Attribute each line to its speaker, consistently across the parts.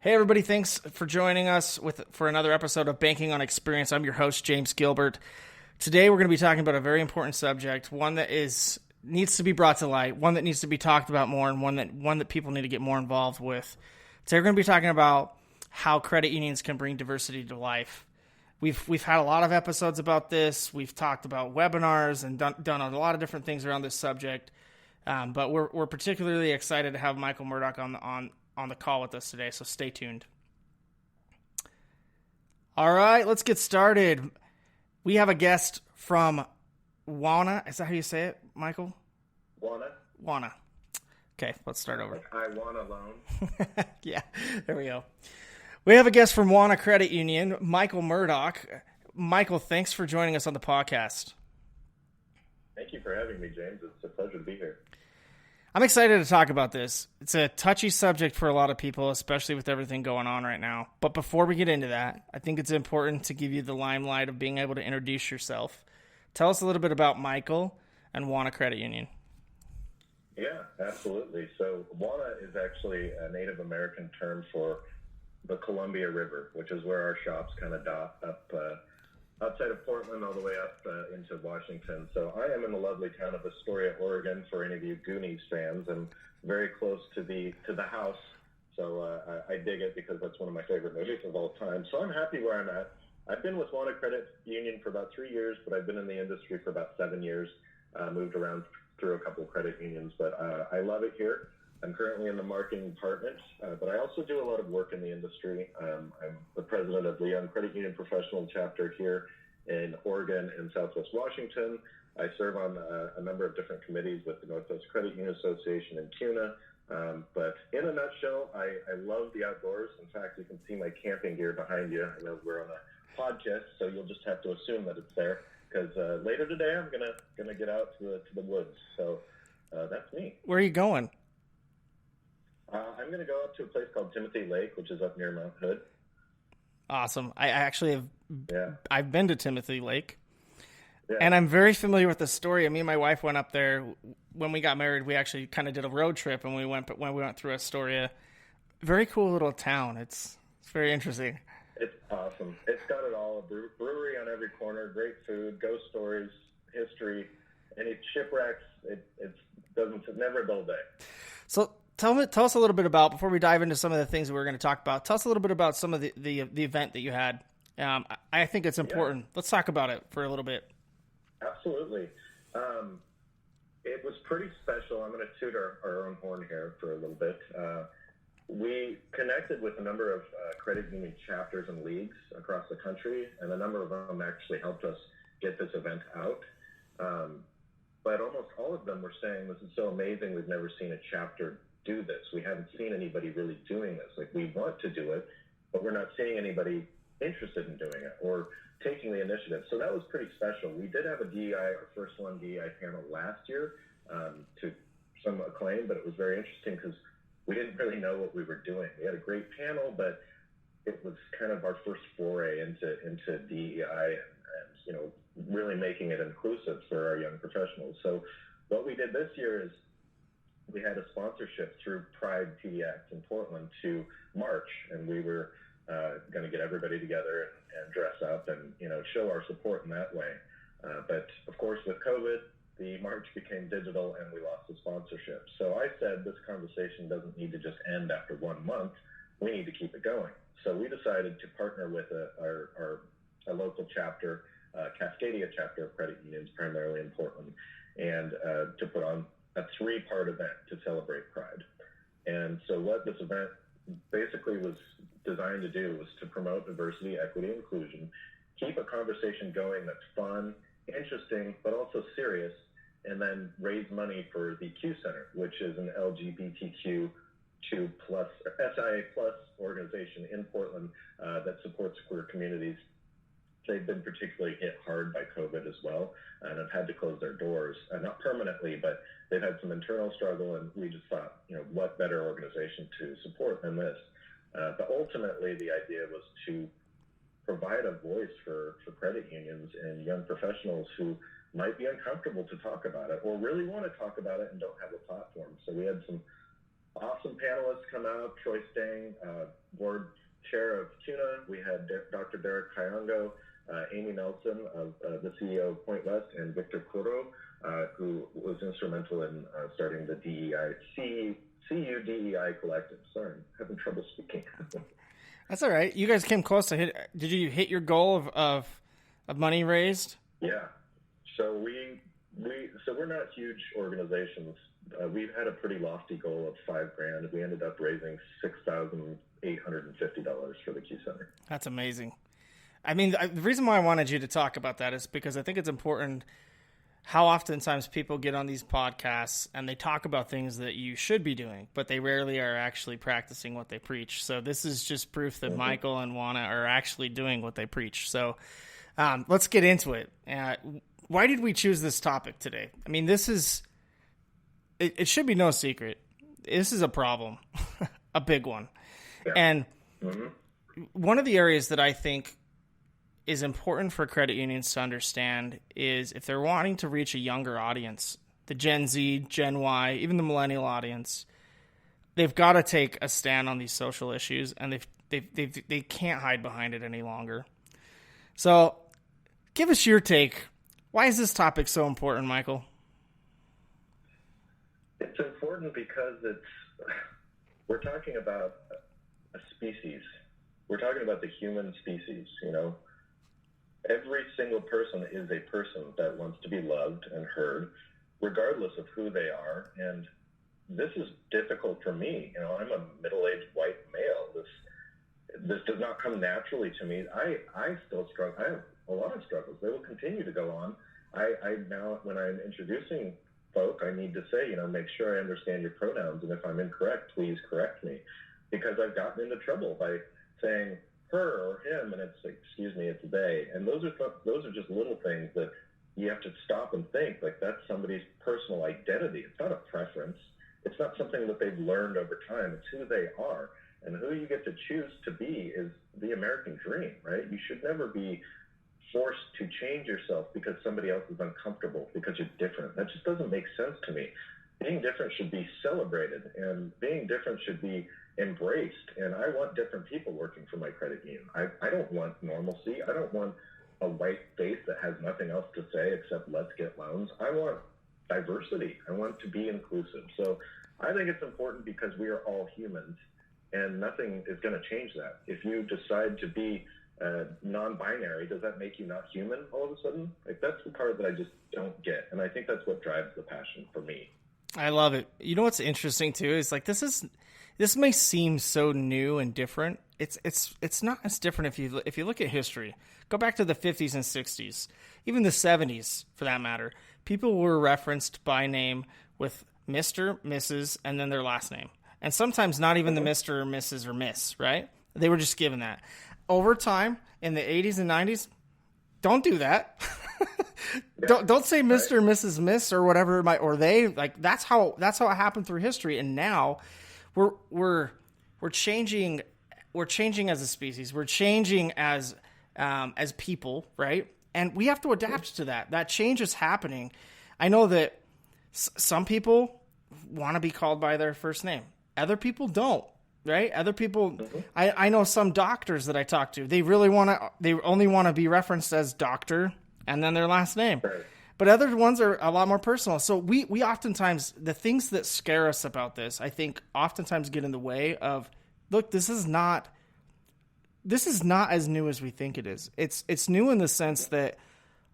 Speaker 1: Hey everybody, thanks for joining us for another episode of Banking on Experience. I'm your host, James Gilbert. Today we're going to be talking about a very important subject, one that needs to be brought to light, one that needs to be talked about more, and one that people need to get more involved with. Today we're going to be talking about how credit unions can bring diversity to life. We've had a lot of episodes about this. We've talked about webinars and done a lot of different things around this subject. But we're particularly excited to have Michael Murdoch on the call with us today, so stay tuned. All right, let's get started. We have a guest from Wauna. Is that how you say it, Michael? Wauna. Okay, let's start over.
Speaker 2: I want a loan.
Speaker 1: Yeah, there we go. We have a guest from Wauna Credit Union, Michael Murdoch. Michael, thanks for joining us on the podcast.
Speaker 2: Thank you for having me, James. It's a pleasure to be here.
Speaker 1: I'm excited to talk about this. It's a touchy subject for a lot of people, especially with everything going on right now. But before we get into that, I think it's important to give you the limelight of being able to introduce yourself. Tell us a little bit about Michael and Wauna Credit Union.
Speaker 2: Yeah, absolutely. So Wauna is actually a Native American term for the Columbia River, which is where our shops kind of dot up outside of Portland all the way up into Washington. So I am in the lovely town of Astoria, Oregon, for any of you Goonies fans, and very close to the house. So I dig it because that's one of my favorite movies of all time. So I'm happy where I'm at. I've been with Wauna Credit Union for about 3 years, but I've been in the industry for about 7 years. Moved around through a couple of credit unions, but I love it here. I'm currently in the marketing department, but I also do a lot of work in the industry. I'm the president of the Young Credit Union Professional Chapter here in Oregon and Southwest Washington. I serve on a number of different committees with the Northwest Credit Union Association in CUNA. But in a nutshell, I love the outdoors. In fact, you can see my camping gear behind you. I know we're on a podcast, so you'll just have to assume that it's there, because later today I'm gonna get out to the woods. So that's me.
Speaker 1: Where are you going?
Speaker 2: I'm going to go up to a place called Timothy Lake, which is up near Mount Hood.
Speaker 1: Awesome. I actually have.
Speaker 2: Yeah.
Speaker 1: I've been to Timothy Lake,
Speaker 2: Yeah.
Speaker 1: and I'm very familiar with the story. Me and my wife went up there when we got married. We actually kind of did a road trip, and when we went through Astoria. Very cool little town. It's very interesting.
Speaker 2: It's awesome. It's got it all. A brewery on every corner, great food, ghost stories, history, any shipwrecks. It's never a dull day.
Speaker 1: So tell us a little bit about, before we dive into some of the things that we're going to talk about, tell us a little bit about some of the event that you had. I think it's important. Yeah. Let's talk about it for a little bit.
Speaker 2: Absolutely. It was pretty special. I'm going to toot our own horn here for a little bit. We connected with a number of credit union chapters and leagues across the country, and a number of them actually helped us get this event out. But almost all of them were saying, this is so amazing, we've never seen a chapter do this. We haven't seen anybody really doing this. Like, we want to do it, but we're not seeing anybody interested in doing it or taking the initiative. So that was pretty special. We did have a DEI, our first one DEI panel last year, to some acclaim, but it was very interesting because we didn't really know what we were doing. We had a great panel, but it was kind of our first foray into DEI and really making it inclusive for our young professionals. So what we did this year is we had a sponsorship through Pride PDX in Portland to march, and we were going to get everybody together and dress up and show our support in that way. But of course, with COVID, the march became digital and we lost the sponsorship. So I said this conversation doesn't need to just end after 1 month. We need to keep it going. So we decided to partner with a local chapter, Cascadia chapter of credit unions, primarily in Portland, and to put on a 3-part event to celebrate Pride. And so what this event basically was designed to do was to promote diversity, equity, and inclusion, keep a conversation going that's fun, interesting, but also serious, and then raise money for the Q Center, which is an LGBTQ2+, SIA+ organization in Portland that supports queer communities. They've been particularly hit hard by COVID as well, and have had to close their doors, not permanently, but they've had some internal struggle, and we just thought, what better organization to support than this? But ultimately, the idea was to provide a voice for credit unions and young professionals who might be uncomfortable to talk about it or really want to talk about it and don't have a platform. So we had some awesome panelists come out. Troy Stang, board chair of CUNA. We had Dr. Derek Kayongo, Amy Nelson of the CEO of Point West, and Victor Coro, who was instrumental in starting the CU DEI Collective. Sorry, I'm having trouble speaking.
Speaker 1: That's all right. You guys came close to hit. Did you hit your goal of money raised?
Speaker 2: Yeah. So we're not huge organizations. We've had a pretty lofty goal of $5,000. We ended up raising $6,850 for the Q Center.
Speaker 1: That's amazing. I mean, the reason why I wanted you to talk about that is because I think it's important how oftentimes people get on these podcasts and they talk about things that you should be doing, but they rarely are actually practicing what they preach. So this is just proof that Michael and Wauna are actually doing what they preach. So let's get into it. Why did we choose this topic today? I mean, it should be no secret. This is a problem, a big one. Yeah. And one of the areas that I think is important for credit unions to understand is if they're wanting to reach a younger audience, the Gen Z, Gen Y, even the millennial audience, they've got to take a stand on these social issues, and they can't hide behind it any longer. So give us your take. Why is this topic so important, Michael?
Speaker 2: It's important because we're talking about a species. We're talking about the human species, Every single person is a person that wants to be loved and heard, regardless of who they are. And this is difficult for me. I'm a middle-aged white male. This does not come naturally to me. I still struggle. I have a lot of struggles. They will continue to go on. I now, when I'm introducing folk, I need to say, make sure I understand your pronouns. And if I'm incorrect, please correct me. Because I've gotten into trouble by saying her or him, and it's like, excuse me, it's they. And those are just little things that you have to stop and think, like that's somebody's personal identity. It's not a preference. It's not something that they've learned over time. It's who they are. And who you get to choose to be is the American dream, right? You should never be forced to change yourself because somebody else is uncomfortable, because you're different. That just doesn't make sense to me. Being different should be celebrated, and being different should be embraced. And I want different people working for my credit union. I don't want normalcy. I don't want a white face that has nothing else to say except let's get loans. I want diversity. I want to be inclusive. So I think it's important because we are all humans, and nothing is going to change that. If you decide to be non-binary, does that make you not human all of a sudden? Like, that's the part that I just don't get. And I think that's what drives the passion for me.
Speaker 1: I love it. You know what's interesting too is like this may seem so new and different. It's not as different if you look at history. Go back to the 50s and 60s, even the 70s for that matter. People were referenced by name with Mr., Mrs., and then their last name. And sometimes not even the Mr. or Mrs. or Miss, right? They were just given that. Over time, in the 80s and 90s, don't do that. Don't say Mr. or Mrs. Miss or whatever it might, or they, like that's how it happened through history. And now we're changing as a species. We're changing as people, right? And we have to adapt to that. That change is happening. I know that some people want to be called by their first name. Other people don't. Right? Other people, I know some doctors that I talk to, they only want to be referenced as doctor and then their last name. Right. But other ones are a lot more personal. So we oftentimes, the things that scare us about this, I think oftentimes get in the way of, look, this is not as new as we think it is. It's new in the sense that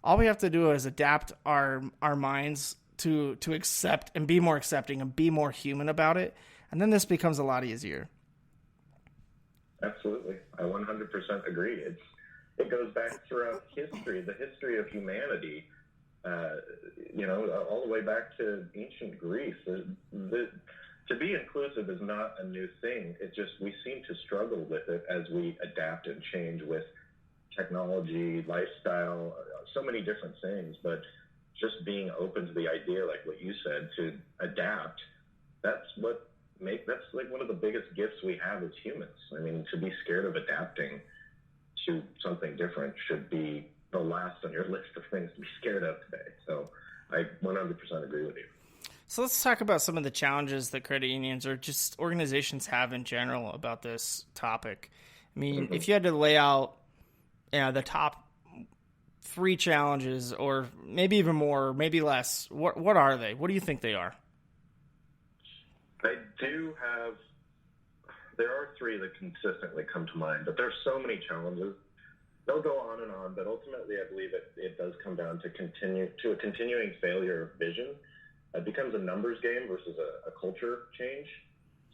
Speaker 1: all we have to do is adapt our minds to accept and be more accepting and be more human about it. And then this becomes a lot easier.
Speaker 2: Absolutely. I 100% agree. It goes back throughout history, the history of humanity, all the way back to ancient Greece. To be inclusive is not a new thing. We seem to struggle with it as we adapt and change with technology, lifestyle, so many different things. But just being open to the idea, like what you said, to adapt, that's like one of the biggest gifts we have as humans. I mean, to be scared of adapting to something different should be the last on your list of things to be scared of today. So I 100% agree with you.
Speaker 1: So let's talk about some of the challenges that credit unions or just organizations have in general about this topic. I mean, if you had to lay out the top 3 challenges, or maybe even more, maybe less, what are they? What do you think they are?
Speaker 2: There are 3 that consistently come to mind, but there's so many challenges. They'll go on and on, but ultimately I believe it does come down to a continuing failure of vision. It becomes a numbers game versus a culture change.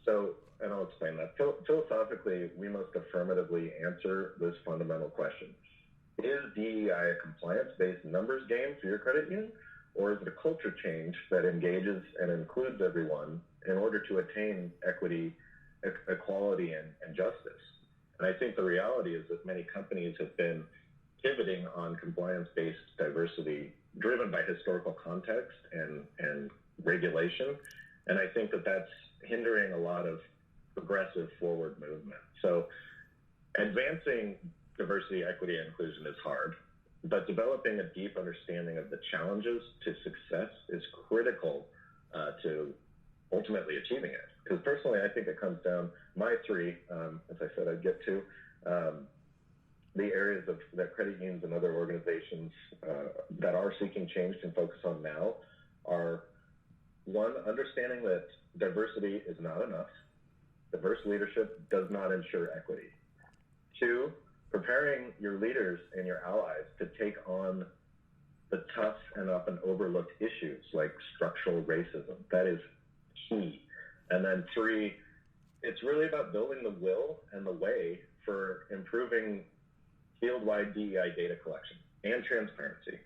Speaker 2: So, and I'll explain that. Philosophically, we must affirmatively answer this fundamental question. Is DEI a compliance-based numbers game for your credit union, or is it a culture change that engages and includes everyone in order to attain equity, equality, and justice? And I think the reality is that many companies have been pivoting on compliance-based diversity driven by historical context and regulation. And I think that that's hindering a lot of progressive forward movement. So advancing diversity, equity, and inclusion is hard, but developing a deep understanding of the challenges to success is critical to ultimately achieving it. Because personally, I think it comes down, my 3, as I said, I'd get to, the areas that credit unions and other organizations that are seeking change can focus on now are, 1, understanding that diversity is not enough. Diverse leadership does not ensure equity. 2, preparing your leaders and your allies to take on the tough and often overlooked issues like structural racism. That is key. And then 3, it's really about building the will and the way for improving field-wide DEI data collection and transparency.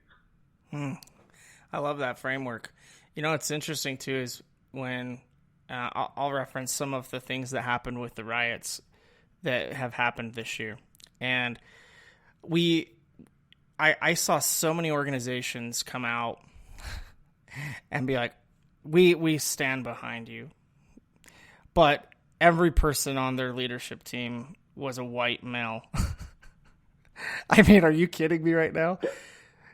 Speaker 1: I love that framework. You know, what's interesting too is when I'll reference some of the things that happened with the riots that have happened this year. And I saw so many organizations come out and be like, we stand behind you. But every person on their leadership team was a white male. I mean, are you kidding me right now?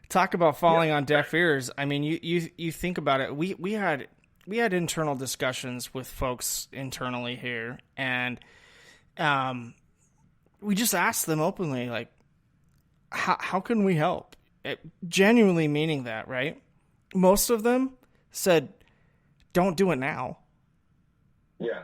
Speaker 1: Talk about falling on deaf ears. I mean, you think about it. We had internal discussions with folks internally here, and we just asked them openly, like, how can we help? Genuinely meaning that, right? Most of them said, don't do it now.
Speaker 2: Yeah.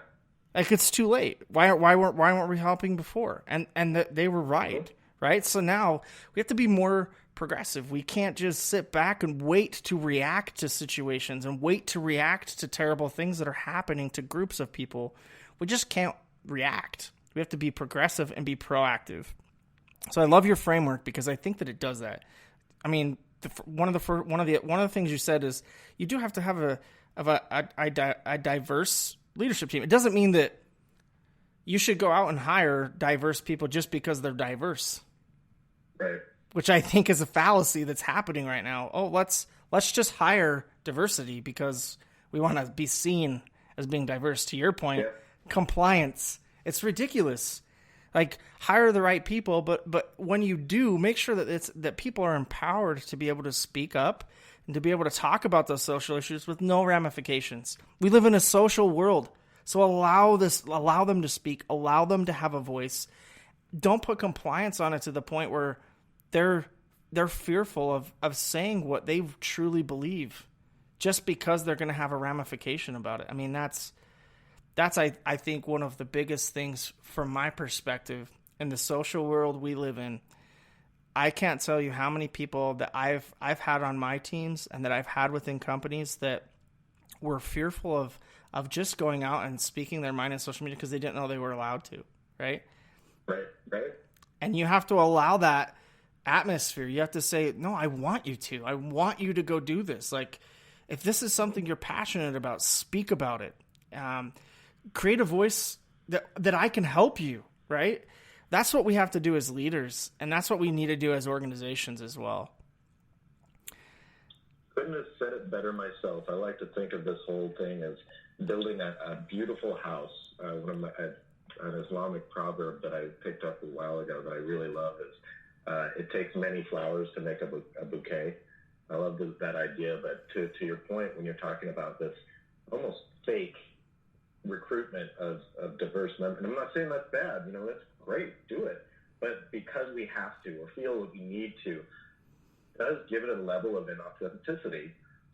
Speaker 1: Like, it's too late. Why weren't we helping before? And they were right, right? So now we have to be more progressive. We can't just sit back and wait to react to situations and wait to react to terrible things that are happening to groups of people. We just can't react. We have to be progressive and be proactive. So I love your framework because I think that it does that. I mean, one of the things you said is you do have to have a diverse leadership team. It doesn't mean that you should go out and hire diverse people just because they're diverse.
Speaker 2: Right.
Speaker 1: Which I think is a fallacy that's happening right now. Oh, let's just hire diversity because we want to be seen as being diverse. To your point, compliance. It's ridiculous. Like, hire the right people, but when you do, make sure that people are empowered to be able to speak up and to be able to talk about those social issues with no ramifications. We live in a social world, so allow them to speak, allow them to have a voice. Don't put compliance on it to the point where they're fearful of saying what they truly believe just because they're going to have a ramification about it. I mean, that's I think one of the biggest things from my perspective in the social world we live in. I can't tell you how many people that I've had on my teams and that I've had within companies that were fearful of just going out and speaking their mind on social media because they didn't know they were allowed to, right?
Speaker 2: Right.
Speaker 1: And you have to allow that atmosphere. You have to say, no, I want you to. I want you to go do this. Like, if this is something you're passionate about, speak about it. Create a voice that I can help you, right? That's what we have to do as leaders, and that's what we need to do as organizations as well.
Speaker 2: Couldn't have said it better myself. I like to think of this whole thing as building a beautiful house. An Islamic proverb that I picked up a while ago that I really love is, it takes many flowers to make a bouquet. I love that idea, but to your point, when you're talking about this almost fake recruitment of diverse members. And I'm not saying that's bad. That's great. Do it. But because we have to or feel that we need to, it does give it a level of inauthenticity.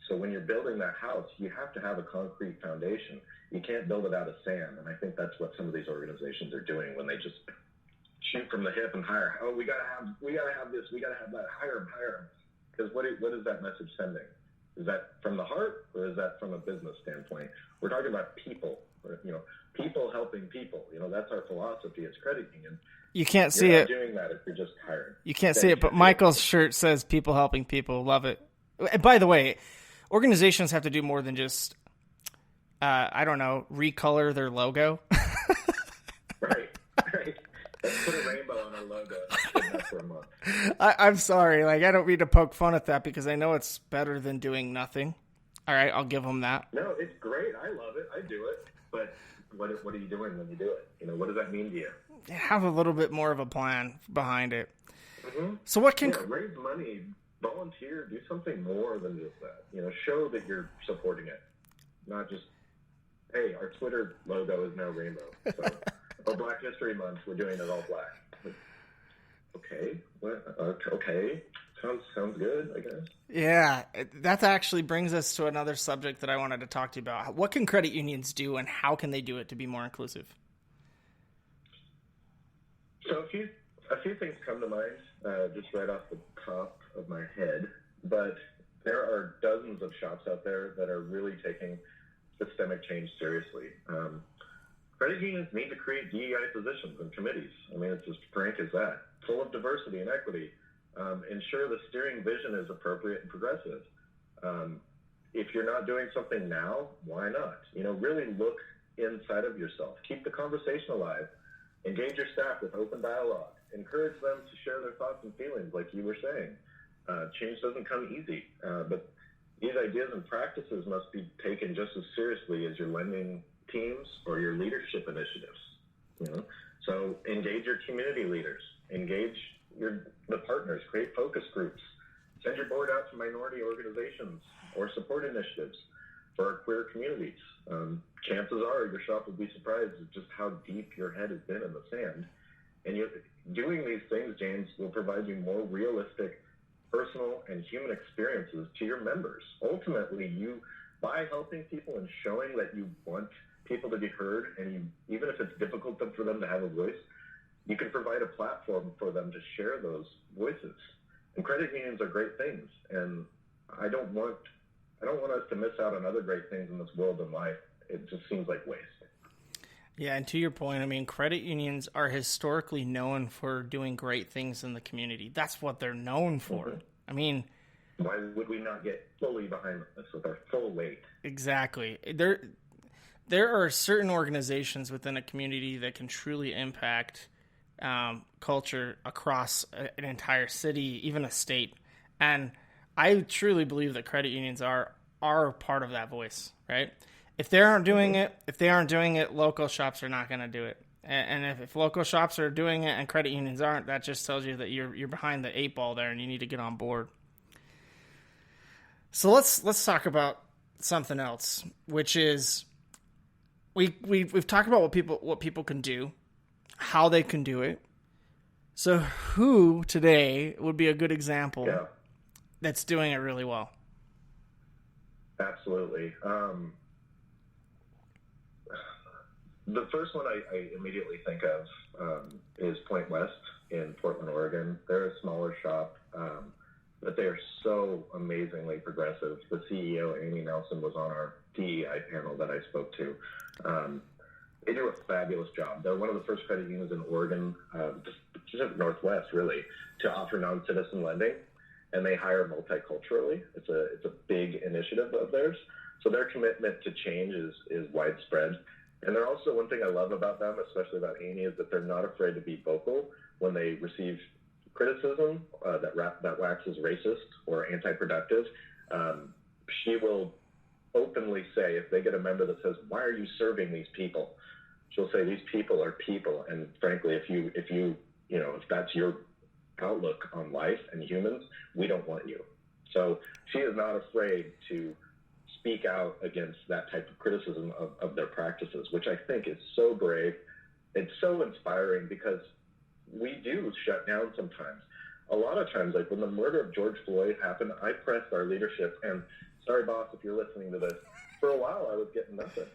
Speaker 2: So when you're building that house, you have to have a concrete foundation. You can't build it out of sand. And I think that's what some of these organizations are doing when they just shoot from the hip and hire. Oh, we gotta have this, we gotta have that. Hire them. Because what is that message sending? Is that from the heart, or is that from a business standpoint? We're talking about people, people helping people. That's our philosophy as credit union.
Speaker 1: You can't see
Speaker 2: You're
Speaker 1: it.
Speaker 2: not doing that if you're just hired.
Speaker 1: You can't see it, but Michael's shirt says "People helping people." Love it. And by the way, organizations have to do more than just, recolor their logo.
Speaker 2: Right. Let's put a rainbow on our logo. That's been that for a month.
Speaker 1: I'm sorry. I don't mean to poke fun at that because I know it's better than doing nothing. All right, I'll give them that.
Speaker 2: No, it's great. I love it. I do it. But what are you doing when you do it? What does that mean to you?
Speaker 1: Have a little bit more of a plan behind it.
Speaker 2: Mm-hmm.
Speaker 1: So what can...
Speaker 2: raise money, volunteer, do something more than just that. Show that you're supporting it. Not just, hey, our Twitter logo is now rainbow. So, Black History Month, we're doing it all black. Okay. Okay. Sounds good, I guess.
Speaker 1: Yeah, that actually brings us to another subject that I wanted to talk to you about. What can credit unions do, and how can they do it to be more inclusive?
Speaker 2: So a few things come to mind, just right off the top of my head. But there are dozens of shops out there that are really taking systemic change seriously. Credit unions need to create DEI positions and committees. It's as frank as that. Full of diversity and equity. Ensure the steering vision is appropriate and progressive. If you're not doing something now, why not? Really look inside of yourself. Keep the conversation alive. Engage your staff with open dialogue. Encourage them to share their thoughts and feelings, like you were saying. Change doesn't come easy, but these ideas and practices must be taken just as seriously as your lending teams or your leadership initiatives. So engage your community leaders. Engage the partners. Create focus groups. Send your board out to minority organizations or support initiatives for our queer communities. Chances are your shop will be surprised at just how deep your head has been in the sand. And doing these things, James, will provide you more realistic personal and human experiences to your members. Ultimately, by helping people and showing that you want people to be heard, and even if it's difficult for them to have a voice, you can provide a platform for them to share those voices. And credit unions are great things, and I don't want us to miss out on other great things in this world and life. It just seems like waste.
Speaker 1: Yeah, and to your point, credit unions are historically known for doing great things in the community. That's what they're known for.
Speaker 2: Mm-hmm. Why would we not get fully behind this with our full weight?
Speaker 1: Exactly. There are certain organizations within a community that can truly impact culture across an entire city, even a state. And I truly believe that credit unions are part of that voice, right? If they aren't doing it, local shops are not going to do it. And if local shops are doing it and credit unions aren't, that just tells you that you're behind the eight ball there and you need to get on board. So let's talk about something else, which is we've talked about what people can do, how they can do it. So who today would be a good example that's doing it really well?
Speaker 2: Absolutely. The first one I immediately think of is Point West in Portland, Oregon. They're a smaller shop, but they are so amazingly progressive. The CEO, Amy Nelson, was on our DEI panel that I spoke to. They do a fabulous job. They're one of the first credit unions in Oregon, just Northwest, really, to offer non-citizen lending, and they hire multiculturally. It's a big initiative of theirs. So their commitment to change is widespread. And they're also, one thing I love about them, especially about Amy, is that they're not afraid to be vocal when they receive criticism that waxes racist or anti-productive. She will openly say, if they get a member that says, "Why are you serving these people?" She'll say, "These people are people, and frankly, if that's your outlook on life and humans, we don't want you." So she is not afraid to speak out against that type of criticism of their practices, which I think is so brave. It's so inspiring because we do shut down sometimes. A lot of times, like when the murder of George Floyd happened, I pressed our leadership, and sorry, boss, if you're listening to this, for a while I was getting nothing.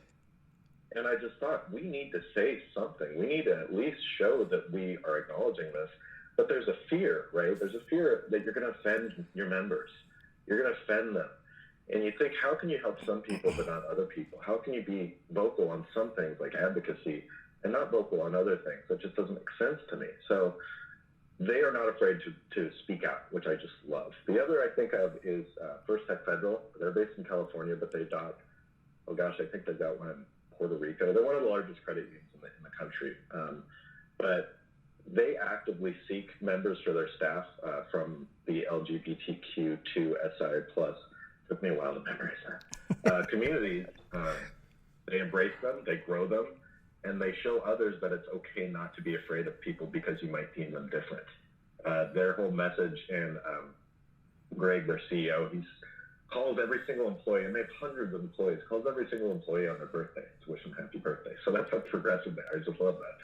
Speaker 2: And I just thought, we need to say something. We need to at least show that we are acknowledging this. But there's a fear, right? There's a fear that you're going to offend your members. You're going to offend them. And you think, how can you help some people but not other people? How can you be vocal on some things like advocacy and not vocal on other things? That just doesn't make sense to me. So they are not afraid to speak out, which I just love. The other I think of is First Tech Federal. They're based in California, but they've got, I think they've got one in Puerto Rico. They're one of the largest credit unions in the country. But they actively seek members for their staff from the LGBTQ2SI+. Took me a while to memorize that. Communities, they embrace them, they grow them, and they show others that it's okay not to be afraid of people because you might deem them different. Their whole message, and Greg, their CEO, he calls every single employee, and they have hundreds of employees, calls every single employee on their birthday to wish them happy birthday. So that's how progressive they are. I just love that.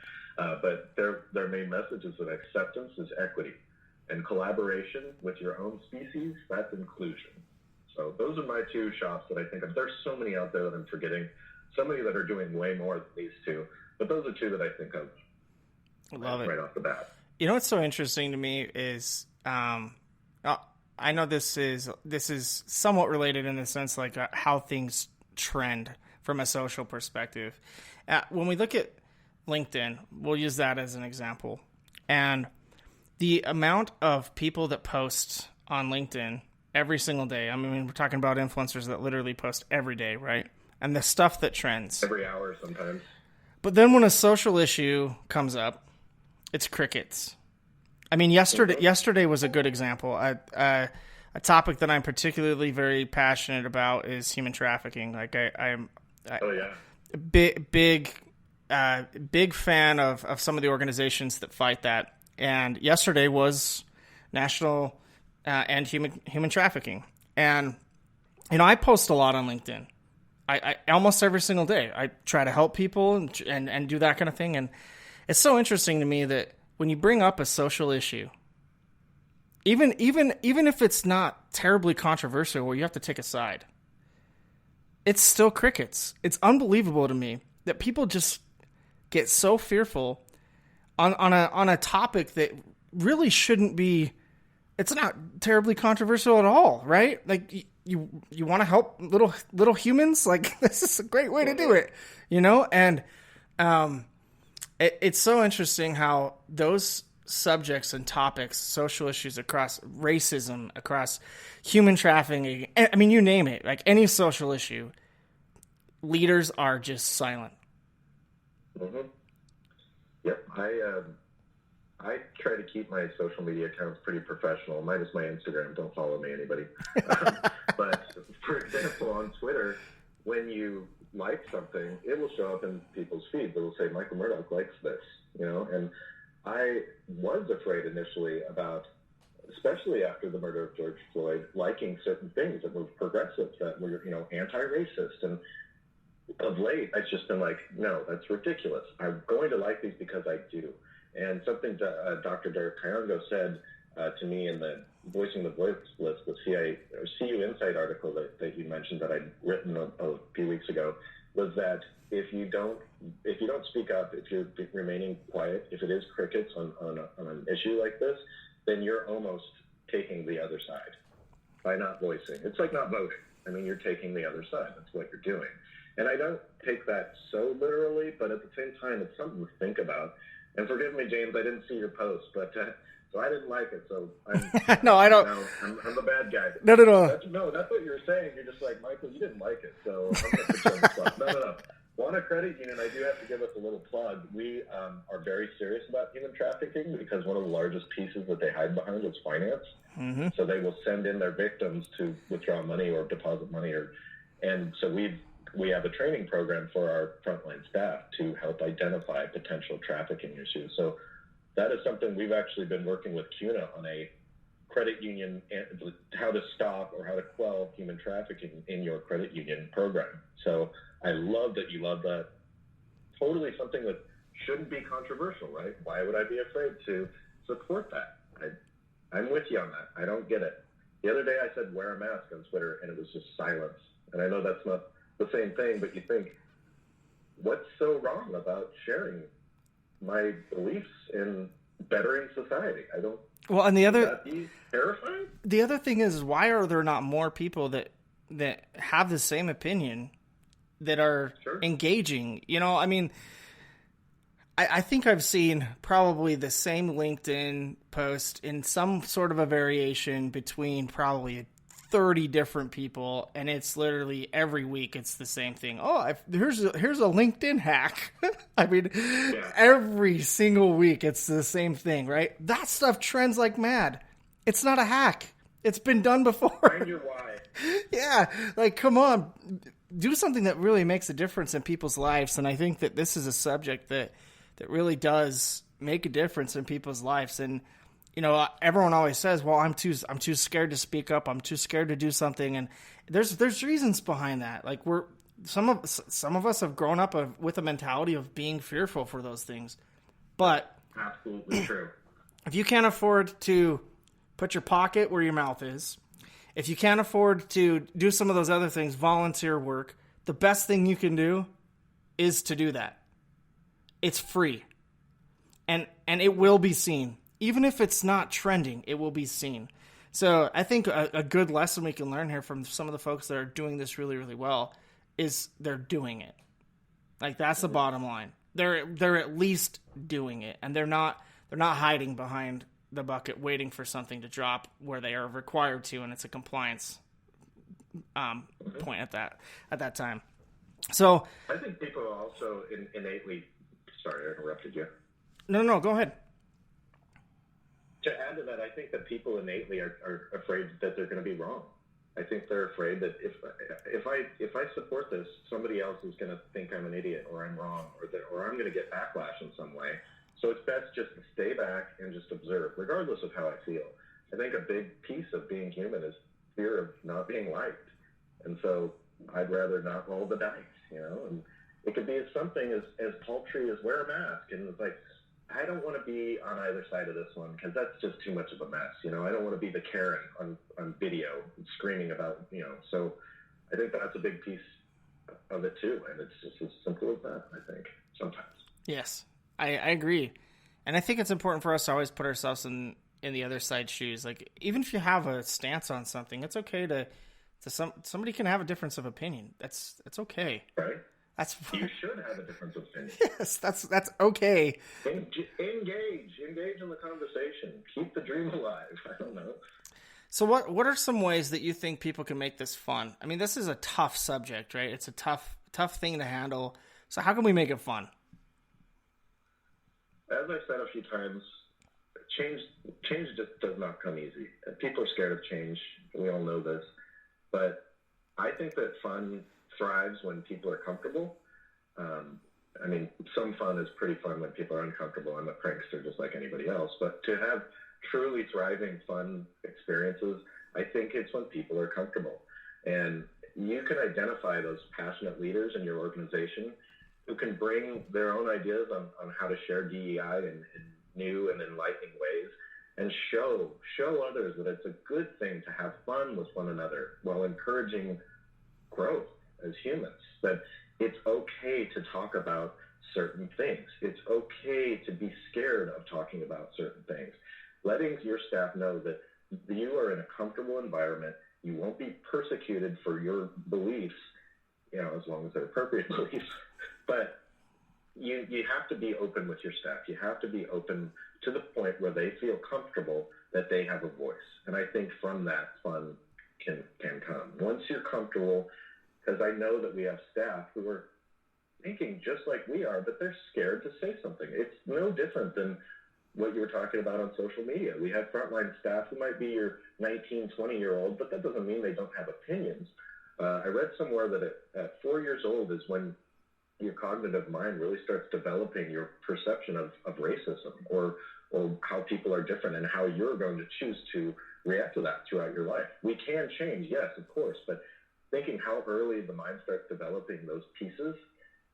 Speaker 2: But their main message is that acceptance is equity, and collaboration with your own species, that's inclusion. So those are my two shops that I think of. There's so many out there that I'm forgetting, so many that are doing way more than these two, but those are two that I think of right off the bat.
Speaker 1: You know what's so interesting to me is I know this is somewhat related in the sense like how things trend from a social perspective. When we look at LinkedIn, we'll use that as an example, and the amount of people that post on LinkedIn every single day. I mean, we're talking about influencers that literally post every day, right? And the stuff that trends.
Speaker 2: Every hour sometimes.
Speaker 1: But then when a social issue comes up, it's crickets. I mean, yesterday was a good example. A topic that I'm particularly very passionate about is human trafficking. Like I'm big fan of some of the organizations that fight that. And yesterday was National and human trafficking. And, you know, I post a lot on LinkedIn. I almost every single day. I try to help people and do that kind of thing. And it's so interesting to me that when you bring up a social issue, even if it's not terribly controversial where you have to take a side, it's still crickets. It's unbelievable to me that people just get so fearful on a topic that really shouldn't be. It's not terribly controversial at all, right? Like you want to help little humans. Like this is a great way to do it, you know. And it's so interesting how those subjects and topics, social issues across racism, across human trafficking. I mean, you name it. Like any social issue, leaders are just silent.
Speaker 2: Mm-hmm. Yep, I try to keep my social media accounts pretty professional. Minus my Instagram. Don't follow me, anybody. But for example, on Twitter, when you like something, it will show up in people's feeds. It will say Michael Murdoch likes this, you know. And I was afraid initially about, especially after the murder of George Floyd, liking certain things that were progressive, that were, you know, anti-racist. And of late, I've just been like, no, that's ridiculous. I'm going to like these because I do. And something Dr. Derek Kayongo said to me in the Voicing the Voiceless, the CU Insight article that you mentioned that I'd written a few weeks ago, was that if you don't speak up, if you're remaining quiet, if it is crickets on an issue like this, then you're almost taking the other side by not voicing. It's like not voting. I mean, you're taking the other side. That's what you're doing. And I don't take that so literally, but at the same time, it's something to think about. And forgive me, James, I didn't see your post, but so I didn't like it. So I'm
Speaker 1: no, I don't.
Speaker 2: I'm the bad guy.
Speaker 1: No.
Speaker 2: That's what you're saying. You're just like, Michael, you didn't like it, so I'm going to put you on the spot. No. Wauna Credit Union, I do have to give us a little plug. We are very serious about human trafficking because one of the largest pieces that they hide behind is finance. Mm-hmm. So they will send in their victims to withdraw money or deposit money, and so we have a training program for our frontline staff to help identify potential trafficking issues. So that is something we've actually been working with CUNA on a credit union and how to stop or how to quell human trafficking in your credit union program. So I love that you love that. Totally something that shouldn't be controversial, right? Why would I be afraid to support that? I'm with you on that. I don't get it. The other day I said wear a mask on Twitter, and it was just silence. And I know that's not the same thing, but you think, what's so wrong about sharing my beliefs in bettering society? I don't.
Speaker 1: Well, and
Speaker 2: Would that be terrifying?
Speaker 1: the other thing is, why are there not more people that have the same opinion that are engaging? You know, I mean, I think I've seen probably the same LinkedIn post in some sort of a variation between probably 30 different people, and it's literally every week it's the same thing. Oh, here's a LinkedIn hack. I mean, every single week it's the same thing, right? That stuff trends like mad. It's not a hack. It's been done before.
Speaker 2: Find your why.
Speaker 1: Yeah, like, come on. Do something that really makes a difference in people's lives, and I think that this is a subject that really does make a difference in people's lives. And, you know, everyone always says, well, I'm too scared to speak up. I'm too scared to do something. And there's reasons behind that. Like, some of us have grown up with a mentality of being fearful for those things. But
Speaker 2: absolutely true.
Speaker 1: If you can't afford to put your pocket where your mouth is, if you can't afford to do some of those other things, volunteer work, the best thing you can do is to do that. It's free. And it will be seen. Even if it's not trending, it will be seen. So I think a good lesson we can learn here from some of the folks that are doing this really, really well is they're doing it. Like, that's the bottom line. They're at least doing it, and they're not hiding behind the bucket waiting for something to drop where they are required to, and it's a compliance point at that time. So
Speaker 2: I think people also innately. Sorry, I interrupted you.
Speaker 1: No, go ahead.
Speaker 2: To add to that, I think that people innately are afraid that they're going to be wrong. I think they're afraid that if I support this, somebody else is going to think I'm an idiot or I'm wrong or I'm going to get backlash in some way. So it's best just to stay back and just observe, regardless of how I feel. I think a big piece of being human is fear of not being liked, and so I'd rather not roll the dice, you know. And it could be as something as paltry as wear a mask, and it's like, I don't want to be on either side of this one because that's just too much of a mess, you know. I don't want to be the Karen on video screaming about, you know. So I think that's a big piece of it too, and it's just as simple as that, I think, sometimes. Yes,
Speaker 1: I agree. And I think it's important for us to always put ourselves in the other side's shoes. Like, even if you have a stance on something, it's okay to somebody can have a difference of opinion. That's okay.
Speaker 2: Right. You should have a difference of opinion.
Speaker 1: Yes, that's okay.
Speaker 2: Engage in the conversation. Keep the dream alive. I don't know.
Speaker 1: So what are some ways that you think people can make this fun? I mean, this is a tough subject, right? It's a tough thing to handle. So how can we make it fun?
Speaker 2: As I've said a few times, change just does not come easy. People are scared of change. We all know this. But I think that fun thrives when people are comfortable. I mean, some fun is pretty fun when people are uncomfortable. I'm a prankster just like anybody else. But to have truly thriving, fun experiences, I think it's when people are comfortable. And you can identify those passionate leaders in your organization who can bring their own ideas on how to share DEI in new and enlightening ways, and show others that it's a good thing to have fun with one another while encouraging growth as humans, that it's okay to talk about certain things. It's okay to be scared of talking about certain things. Letting your staff know that you are in a comfortable environment, you won't be persecuted for your beliefs, you know, as long as they're appropriate beliefs, but you have to be open with your staff. You have to be open to the point where they feel comfortable that they have a voice. And I think from that, fun can come. Once you're comfortable, because I know that we have staff who are thinking just like we are, but they're scared to say something. It's no different than what you were talking about on social media. We have frontline staff who might be your 19, 20-year-old, but that doesn't mean they don't have opinions. I read somewhere that at 4 years old is when your cognitive mind really starts developing your perception of racism or how people are different and how you're going to choose to react to that throughout your life. We can change, yes, of course, but thinking how early the mind starts developing those pieces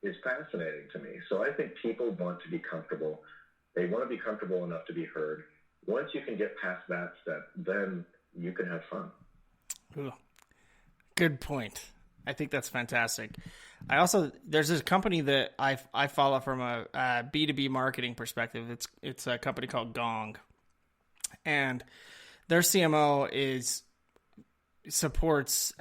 Speaker 2: is fascinating to me. So I think people want to be comfortable. They want to be comfortable enough to be heard. Once you can get past that step, then you can have fun.
Speaker 1: Ooh, good point. I think that's fantastic. There's this company that I follow from a B2B marketing perspective. It's a company called Gong, and their CMO supports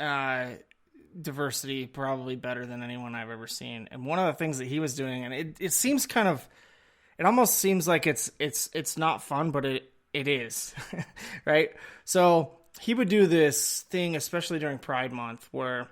Speaker 1: diversity probably better than anyone I've ever seen. And one of the things that he was doing, and it seems it almost seems like it's not fun, but it is, right? So he would do this thing, especially during Pride Month, where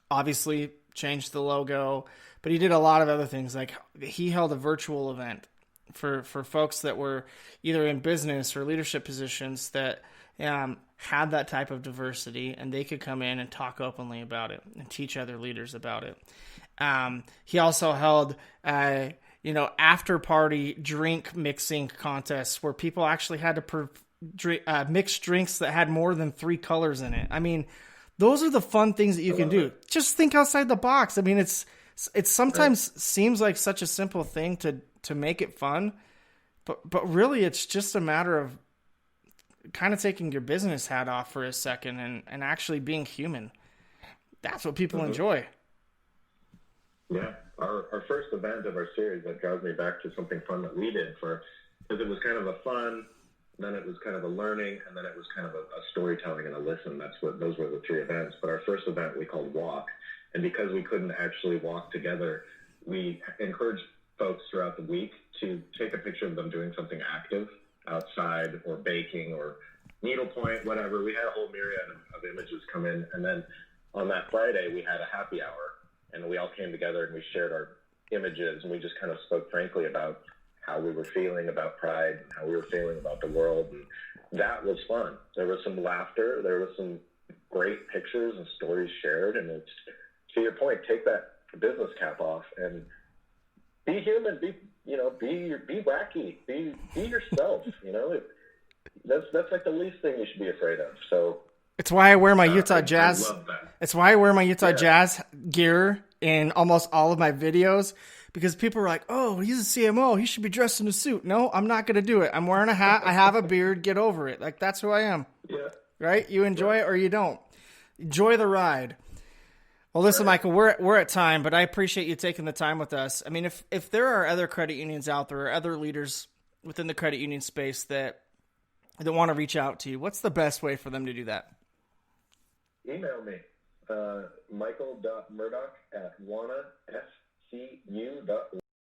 Speaker 1: obviously changed the logo, but he did a lot of other things. Like he held a virtual event for folks that were either in business or leadership positions that had that type of diversity, and they could come in and talk openly about it and teach other leaders about it. He also held after party drink mixing contests where people actually had to mix drinks that had more than 3 colors in it. I mean, those are the fun things that you can do. Just think outside the box. I mean, it sometimes seems like such a simple thing to make it fun, but really it's just a matter of kind of taking your business hat off for a second and actually being human. That's what people enjoy.
Speaker 2: Yeah. Our first event of our series, that draws me back to something fun that we did because it was kind of a fun, then it was kind of a learning, and then it was kind of a storytelling and a listen. Those were the 3 events. But our first event we called Walk. And because we couldn't actually walk together, we encouraged folks throughout the week to take a picture of them doing something active outside or baking or needlepoint, whatever. We had a whole myriad of images come in. And then on that Friday, we had a happy hour, and we all came together and we shared our images, and we just kind of spoke frankly about how we were feeling about Pride and how we were feeling about the world. And that was fun. There was some laughter. There was some great pictures and stories shared. And it's, to your point, take that business cap off and be human, be wacky, be yourself, that's like the least thing you should be afraid of. So
Speaker 1: it's why I wear my Utah Jazz.
Speaker 2: I love that.
Speaker 1: It's why I wear my Utah Jazz gear in almost all of my videos, because people are like, "Oh, he's a CMO. He should be dressed in a suit." No, I'm not going to do it. I'm wearing a hat. I have a beard. Get over it. Like, that's who I am.
Speaker 2: Yeah.
Speaker 1: Right? You enjoy it or you don't. Enjoy the ride. Well, listen, Michael, we're at time, but I appreciate you taking the time with us. I mean, if there are other credit unions out there or other leaders within the credit union space that want to reach out to you, what's the best way for them to do that?
Speaker 2: Email me, michael.murdoch@waunascu.org.